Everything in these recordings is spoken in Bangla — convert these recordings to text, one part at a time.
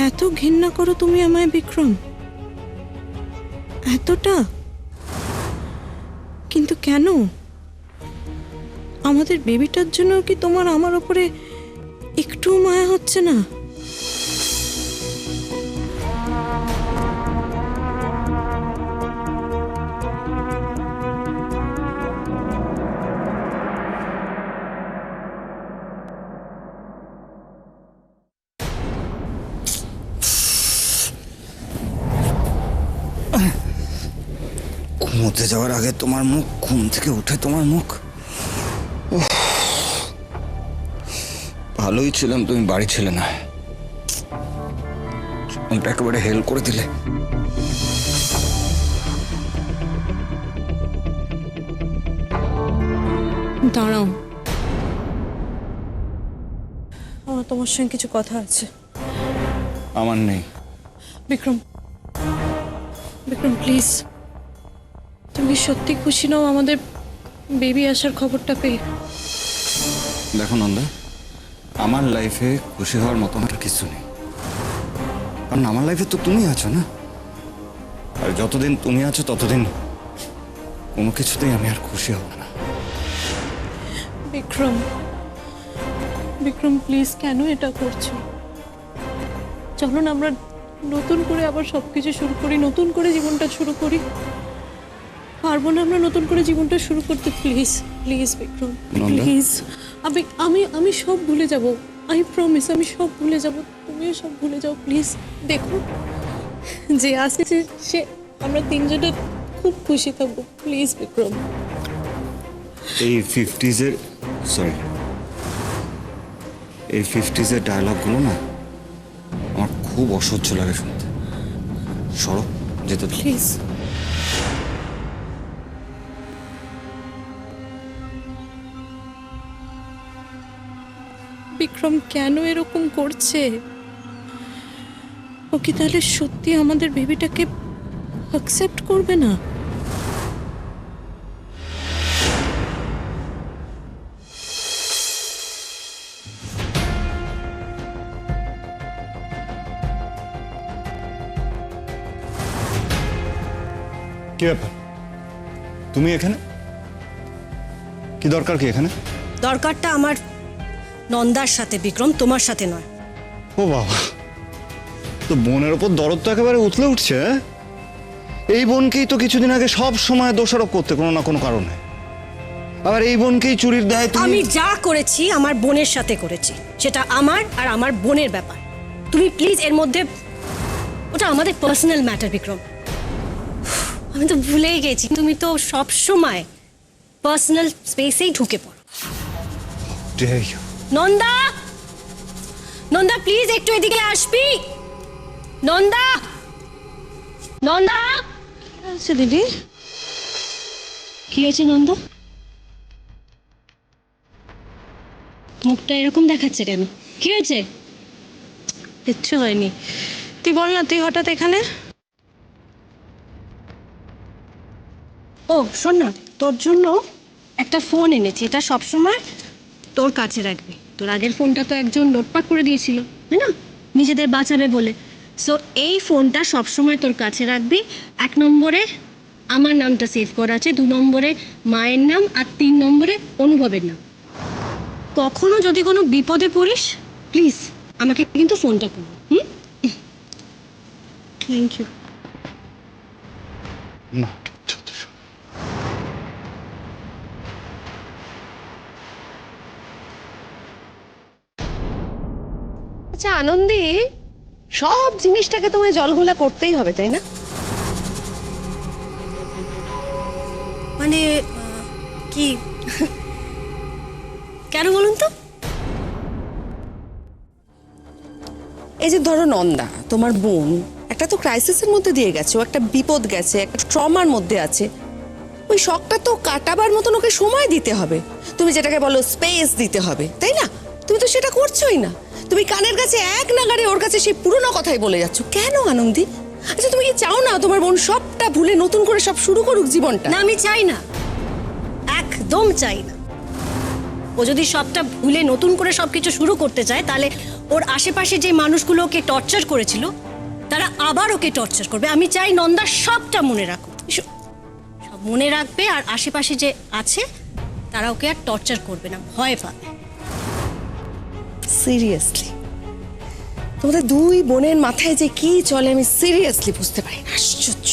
এত ঘৃণা করো তুমি আমায় বিক্রম, এতটা? কিন্তু কেন? আমাদের বেবিটার জন্য কি তোমার আমার উপরে একটু মায়া হচ্ছে না? ঘুমোতে যাওয়ার আগে তোমার মুখ, ঘুম থেকে উঠে তোমার মুখ, ভালোই ছিলাম, তুমি বাড়ি ছিলে না, জীবনটা একেবারে হেল করে দিলে। দাঁড়াও, আমার তোমার সঙ্গে কিছু কথা আছে। আমার নেই। বিক্রম, বিক্রম প্লিজ, তুমি সত্যি খুশি নাও আমাদের বেবি আসার খবরটা পেয়ে? দেখো নন্দা, আমার লাইফে খুশি হওয়ার মতো আর কিছু নেই, কারণ আমার লাইফে তো তুমি আছো না। আর যতদিন তুমি আছো ততদিন কোনো কিছুতেই আমি আর খুশি হব না। বিক্রম, বিক্রম প্লিজ, কেন এটা করছো? চলো না আমরা নতুন করে আবার সবকিছু শুরু করি, নতুন করে জীবনটা শুরু করি। পারবো না আমরা নতুন করে জীবনটা শুরু করতে? Please please Bikram please. আমি আমি আমি সব ভুলে যাব, আই প্রমিস, আমি সব ভুলে যাব, তুমিও সব ভুলে যাও প্লিজ। দেখো যে আসছে সে, আমরা তিনজনে খুব খুশি থাকবো, প্লিজ বিক্রম। এই 50s-এর এই 50s-এর ডায়লগগুলো না আমার খুব অসহ্য লাগে শুনতে। সরো, যেতে দাও। প্লিজ। বিক্রম কেন এরকম করছে? ও কি তাহলে সত্যি আমাদের বেবিটাকে অ্যাকসেপ্ট করবে না? কি ব্যাপার, তুমি এখানে? কি দরকার কি এখানে? দরকারটা আমার নন্দার সাথে বিক্রম, তোমার সাথে নয়। ও বাবা, তো বোনের ওপর দরদ তো একেবারে উতলে উঠছে। এই বোনকেই তো কিছুদিন আগে সব সময় দোষারোপ করতে কোনো না কোনো কারণে, আবার এই বোনকেই চুরির দায় আমি যা করেছি আমার বোনের সাথে করেছি, সেটা আমার আর আমার বোনের ব্যাপার। তুমি প্লিজ এর মধ্যে, ওটা আমাদের পার্সোনাল ম্যাটার বিক্রম। আমি তো ভুলেই গেছি, তুমি তো সব সময় পার্সোনাল স্পেসেই ঢুকে পড়ো। নন্দা, নন্দা প্লিজ একটু এদিকে আসবি। নন্দা, নন্দা। আচ্ছা দিদি, কি হয়েছে নন্দা? মুখটা এরকম দেখাচ্ছে কেন? কি হয়েছে? কিচ্ছু হয়নি। তুই বল না, তুই হঠাৎ এখানে? ও শোন না, তোর জন্য একটা ফোন এনেছি, এটা সবসময় তোর কাছে রাখবি। তোর আগের ফোনটা তো একজন লোটপাট করে দিয়েছিল, তাই না, নিজেদের বাঁচাবে বলে। সো এই ফোনটা সবসময় তোর কাছে রাখবি। 1 নম্বরে আমার নামটা সেভ করা আছে, 2 নম্বরে মায়ের নাম, আর 3 নম্বরে অনুভবের নাম। কখনো যদি কোনো বিপদে পড়িস প্লিজ আমাকে কিন্তু ফোনটা করবি। Thank you. না, আচ্ছা আনন্দী, সব জিনিসটাকে তোমায় জলঘোলা করতেই হবে তাই না? মানে কি কেন বলুন তো? এই যে ধরো নন্দা তোমার বোন একটা তো ক্রাইসিসের মধ্যে দিয়ে গেছে, ও একটা বিপদ গেছে, একটা ট্রমার মধ্যে আছে। ওই শখটা তো কাটাবার মতন ওকে সময় দিতে হবে, তুমি যেটাকে বলো স্পেস দিতে হবে, তাই না? তুমি তো সেটা করছোই না। তুমি কানের কাছে এক নাগাড়ে ওর কাছে সেই পুরনো কথাই বলে যাচ্ছ। কেন আনন্দী? আচ্ছা তুমি কি চাও না তোমার বোন সবটা ভুলে নতুন করে সব শুরু করুক জীবনটা? না আমি চাই না, একদম চাই না। ও ও যদি সবটা ভুলে নতুন করে সবকিছু শুরু করতে চায়, তাহলে ওর আশেপাশে যে মানুষগুলো ওকে টর্চার করেছিল তারা আবার ওকে টর্চার করবে। আমি চাই নন্দা সবটা মনে রাখুক, সব মনে রাখবে, আর আশেপাশে যে আছে তারা ওকে আর টর্চার করবে না, ভয় পাবে। সিরিয়াসলি তোমাদের দুই বোনের মাথায় যে কি চলে আমি সিরিয়াসলি বুঝতে পারি না। আশ্চর্য।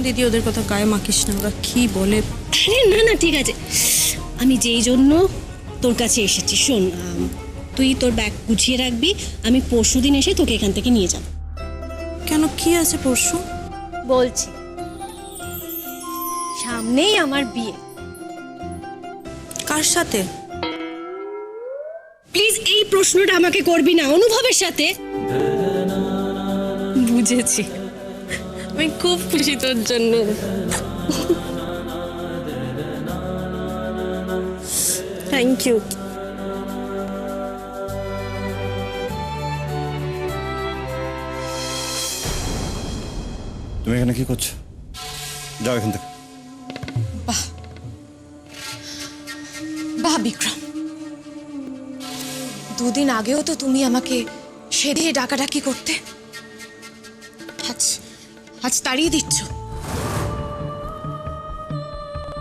দিদি ওদের কথা গায়ে মাখিস না, ওরা কি বলে। না না ঠিক আছে, আমি যেই জন্য তোর কাছে এসেছি, শোন, তুই তোর ব্যাগ গুছিয়ে রাখবি, আমি পরশুদিন এসে তোকে এখান থেকে নিয়ে যাব। কেন, কি আছে পরশু? বলছি, সামনেই আমার বিয়ে। কার সাথে? প্লিজ এই প্রশ্নটা আমাকে করবি না, অনুভবের সাথে। বুঝেছি, আমি খুব খুশি তোর জন্য। Thank you. তুমি এখানে কি করছো? যাও এখান থেকে। বাহ বিক্রম, দুদিন আগেও তো তুমি আমাকে সেধে ডাকাডাকি করতে, আজ তাড়িয়ে দিচ্ছ।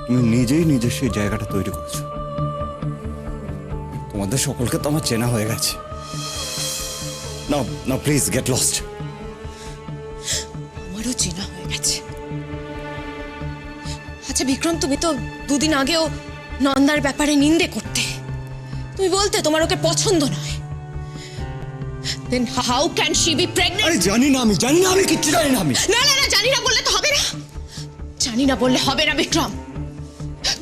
তুমি নিজেই নিজের সেই জায়গাটা তৈরি করেছো। তোমাদের সকলকে তো আমার চেনা হয়ে গেছে। নাও নাও, প্লিজ গেট লস্ট। আমারও চেনা হয়ে গেছে। আচ্ছা বিক্রম, তুমি তো দুদিন আগেও নন্দার ব্যাপারে নিন্দে করতে, তুমি বলতে তোমার ওকে পছন্দ নয়। Then how can she be pregnant? আরে জানি না, আমি কিচ্ছু জানি না। না না না, জানি না বললে তো হবে না, জানি না বললে হবে না বিক্রম।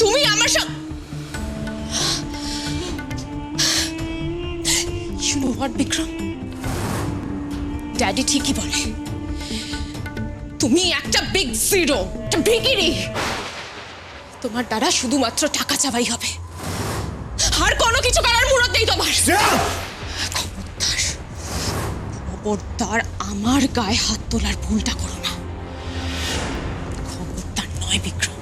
তুমি আমার সব, you know what Bikram, daddy ঠিকই বলে, তুমি একটা বিগ জিরো, একটা ভিখিরি। তোমার দ্বারা শুধুমাত্র টাকা চাওয়াই হবে, আর কোনো কিছু করার মুরত নেই তোমার। খবরদার, খবরদার আমার গায়ে হাত তোলার ভুলটা করো না, খবরদার নয় বিক্রম।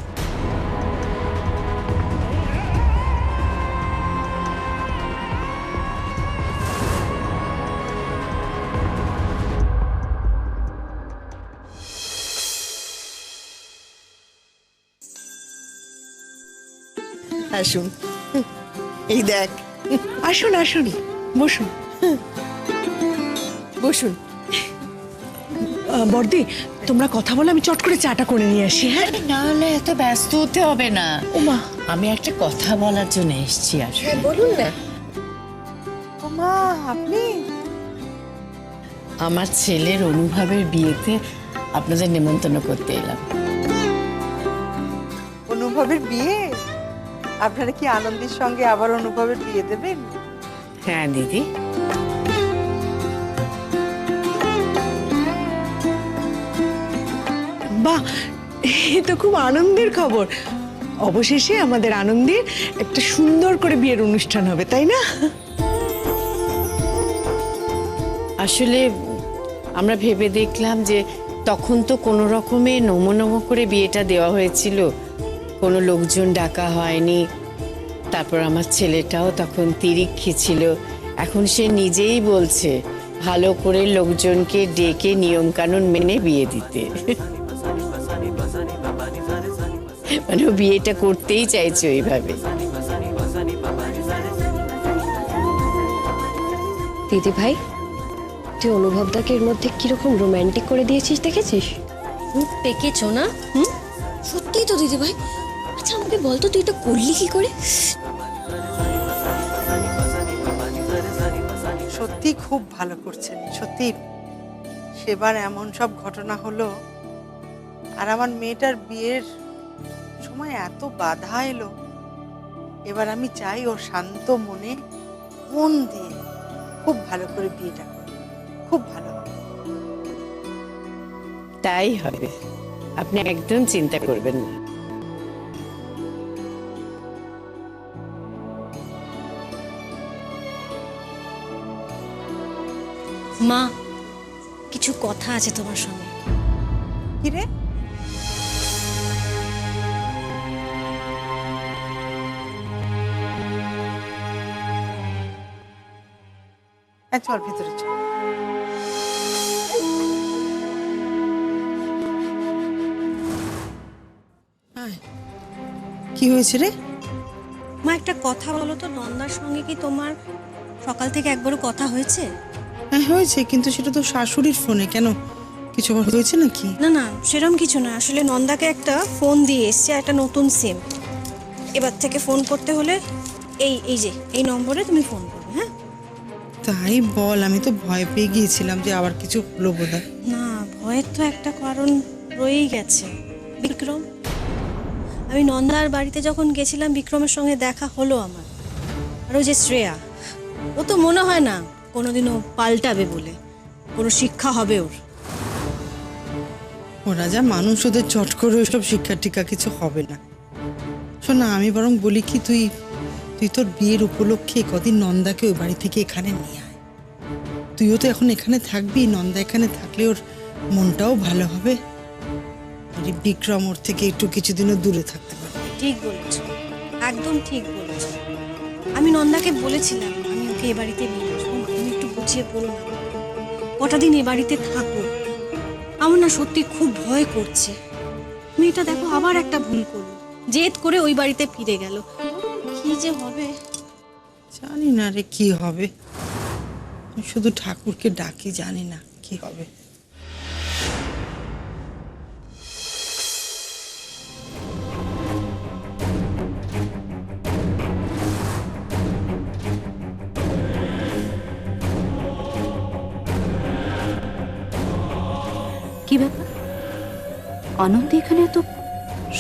আসুন, এই দেখ। আসুন আসুন, বসুন বসুন। বর্দি, তোমরা কথা বলো, আমি চট করে চাটা করে নিয়ে আসি। হ্যাঁ না না, এত ব্যস্ত হতে হবে না। ওমা, আমি একটা কথা বলার জন্য এসেছি। আর বলুন না। ওমা, আপনি? আমার ছেলের অনুভবের বিয়েতে আপনাদের নেমন্তন্ন করতে এলাম। অনুভবের বিয়ে? আপনারা কি আনন্দের সঙ্গে আবার অনুভবের বিয়ে দেবেন? হ্যাঁ দিদি। বাহ, এ তো খুব আনন্দের খবর। অবশেষে আমাদের আনন্দের একটা সুন্দর করে বিয়ের অনুষ্ঠান হবে, তাই না? আসলে আমরা ভেবে দেখলাম যে তখন তো কোনো রকমে নমো নমো করে বিয়েটা দেওয়া হয়েছিল, কোনো লোকজন ডাকা হয়নি। তারপর আমার ছেলেটাও তখন তিরিক্ষি ছিল। এখন সে নিজেই বলছে ভালো করে লোকজনকে ডেকে নিয়মকানুন মেনে বিয়ে দিতে। মানে ও বিয়েটা করতেই চাইছে ওইভাবে। দিদি ভাই, তুই অনুভবটাকে এর মধ্যে কিরকম রোমান্টিক করে দিয়েছিস, দেখেছিস? পেকেছো না? সত্যিই তো দিদি ভাই। আচ্ছা আমাকে বলতো, তুই এটা করলি কি করে? সত্যি খুব ভালো করছেন, সত্যি। সেবার এমন সব ঘটনা হলো, আর আমার মেয়েটার বিয়ের সময় এত বাধা এলো। এবার আমি চাই ও শান্ত মনে, মন দিয়ে খুব ভালো করে বিয়েটা করে, খুব ভালো হবে। তাই হবে, আপনি একদম চিন্তা করবেন না। মা, কিছু কথা আছে তোমার সঙ্গে। কি রে? হ্যাঁ চল ভিতরে চল। আয়। কি হয়েছে রে? মা একটা কথা বলো তো, নন্দার সঙ্গে কি তোমার সকাল থেকে একবারও কথা হয়েছে? হ্যাঁ হয়েছে, কিন্তু সেটা তো শাশুড়ির ফোনে। কেন, কিছু আবার হয়েছে নাকি? না না, সেরকম কিছু না। আসলে নন্দাকে একটা ফোন দিয়ে এসছে, একটা নতুন সিম। এবার থেকে ফোন করতে হলে এই নম্বরে তুমি ফোন করবে, হ্যাঁ? তাই বল, আমি তো ভয় পেয়ে গিয়েছিলাম যে আবার কিছু হলো বোধহয়। না, ভয়ের তো একটা কারণ রয়েই গেছে, বিক্রম। আমি নন্দার বাড়িতে যখন গেছিলাম, বিক্রমের সঙ্গে দেখা হলো আমার। আর ও যে শ্রেয়া, ও তো মনে হয় না কোনোদিনও পাল্টাবে বলে, কোনো শিক্ষা হবে ওর। ওরা যা মানুষ, ওদের চট করে ওইসব শিক্ষা টিকা কিছু হবে না। শোন না, আমি বরং বলি কি, তুই তোর বিয়ের উপলক্ষে কদিন নন্দাকে ওই বাড়ি থেকে এখানে নিয়ে আয়। তুইও তো এখন এখানে থাকবি, নন্দা এখানে থাকলে ওর মনটাও ভালো হবে। আর এই বিক্রম ওর থেকে একটু কিছুদিনও দূরে থাকতে পারবে। ঠিক বলেছ, একদম ঠিক বলেছ। আমি নন্দাকে বলেছিলাম আমি ওকে এ বাড়িতে নিয়ে আসবো। তুমি একটু বুঝিয়ে বলো না, কটা দিন এ বাড়িতে থাকো। আমার না সত্যি খুব ভয় করছে। মেয়েটা দেখো আবার একটা ভুল করলো, জেদ করে ওই বাড়িতে ফিরে গেল। কি যে হবে জানি না রে কি হবে। আমি শুধু ঠাকুরকে ডাকি, জানি না কি হবে। কি ব্যাপার, আনন্দ এখানে এত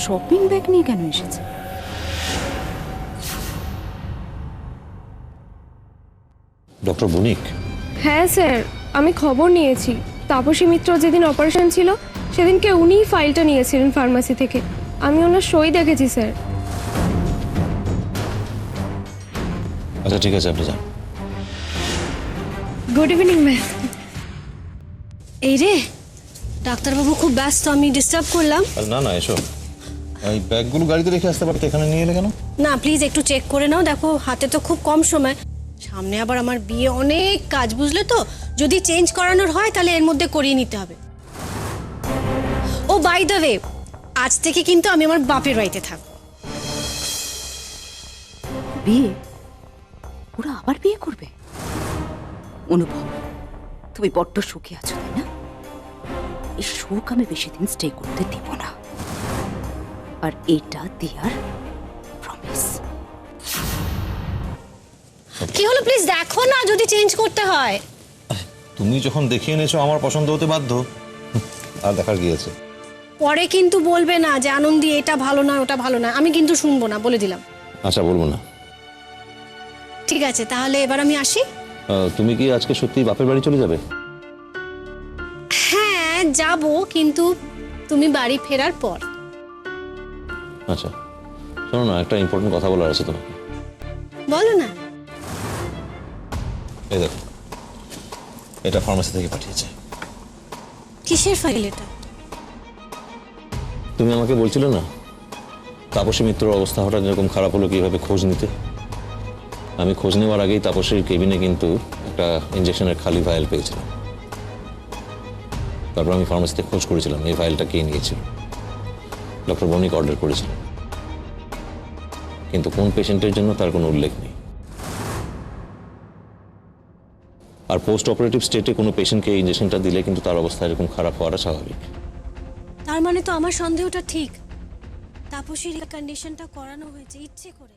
শপিং ব্যাগ নিয়ে কেন এসেছে? ডক্টর বণিক? হ্যাঁ স্যার, আমি খবর নিয়েছি। তাপসী মিত্র যেদিন অপারেশন ছিল সেদিনকে উনিই ফাইলটা নিয়েছিলেন ফার্মাসি থেকে। আমি ওনার সই দেখেছি স্যার। আচ্ছা ঠিক আছে, আপনি যান। Good evening ma'am. এই রে, ডাক্তারবাবু খুব ব্যস্ত, আমি ডিস্টার্ব করলাম? আরে না না, এসো। এই ব্যাগগুলো গাড়িতে রেখে আসতে পারতে, এখানে নিয়ে এলে কেন? না প্লিজ একটু চেক করে নাও। দেখো হাতে তো খুব কম সময়, সামনে আবার আমার বিয়ে, অনেক কাজ, বুঝলে তো। যদি চেঞ্জ করানোর হয় তাহলে এর মধ্যে করিয়ে নিতে হবে। ও বাই দ্য ওয়ে, আজ থেকে কিন্তু আমি আমার বাপের বাড়িতে থাকবো। বিয়ে? ওরা আবার বিয়ে করবে? অনুভব, তুমি বড্ড সুখে আছো তাই না? এই সুখ আমি বেশি দিন স্টে করতে দেব না। আর এটা দেয়ার প্রমিস। কি হলো প্লিজ দেখো না, যদি চেঞ্জ করতে হয়। তুমি যখন দেখিয়ে এনেছো, আমার পছন্দ হতে বাধ্য। আর দেখার কি আছে? পরে কিন্তু বলবে না যে আনন্দি এটা ভালো না ওটা ভালো না, আমি কিন্তু শুনবো না, বলে দিলাম। আচ্ছা, বলবো না। ঠিক আছে, তাহলে এবার আমি আসি। তুমি কি আজকে সত্যি বাপের বাড়ি চলে যাবে? হ্যাঁ যাব, কিন্তু তুমি বাড়ি ফেরার পর। আচ্ছা শোনো না, একটা ইম্পর্টেন্ট কথা বলার আছে তোমাকে। বলো না। এই দেখো, এটা ফার্মাসি থেকে পাঠিয়েছে। কিসের ফাইল এটা? তুমি আমাকে বলছিলে না তাপসী মিত্রর অবস্থা হঠাৎ এরকম খারাপ হলো, কিভাবে খোঁজ নিতে। আমি খোঁজ নেওয়ার আগেই তাপসীর কেবিনে কিন্তু একটা ইঞ্জেকশনের খালি ফাইল পেয়েছিলাম। তারপর আমি ফার্মাসিতে খোঁজ করেছিলাম এই ফাইলটা কে নিয়েছিল। ডক্টর বণিক অর্ডার করেছিল, কিন্তু কোন পেশেন্টের জন্য তার কোনো উল্লেখ নেই। আর পোস্ট অপারেটিভ স্টেটে কোনো পেশেন্টকে এই ইঞ্জেকশনটা দিলে কিন্তু তার অবস্থা এরকম খারাপ হওয়াটা স্বাভাবিক। তার মানে তো আমার সন্দেহটা ঠিক, তাপসীর কন্ডিশনটা করানো হয়েছে ইচ্ছে করে।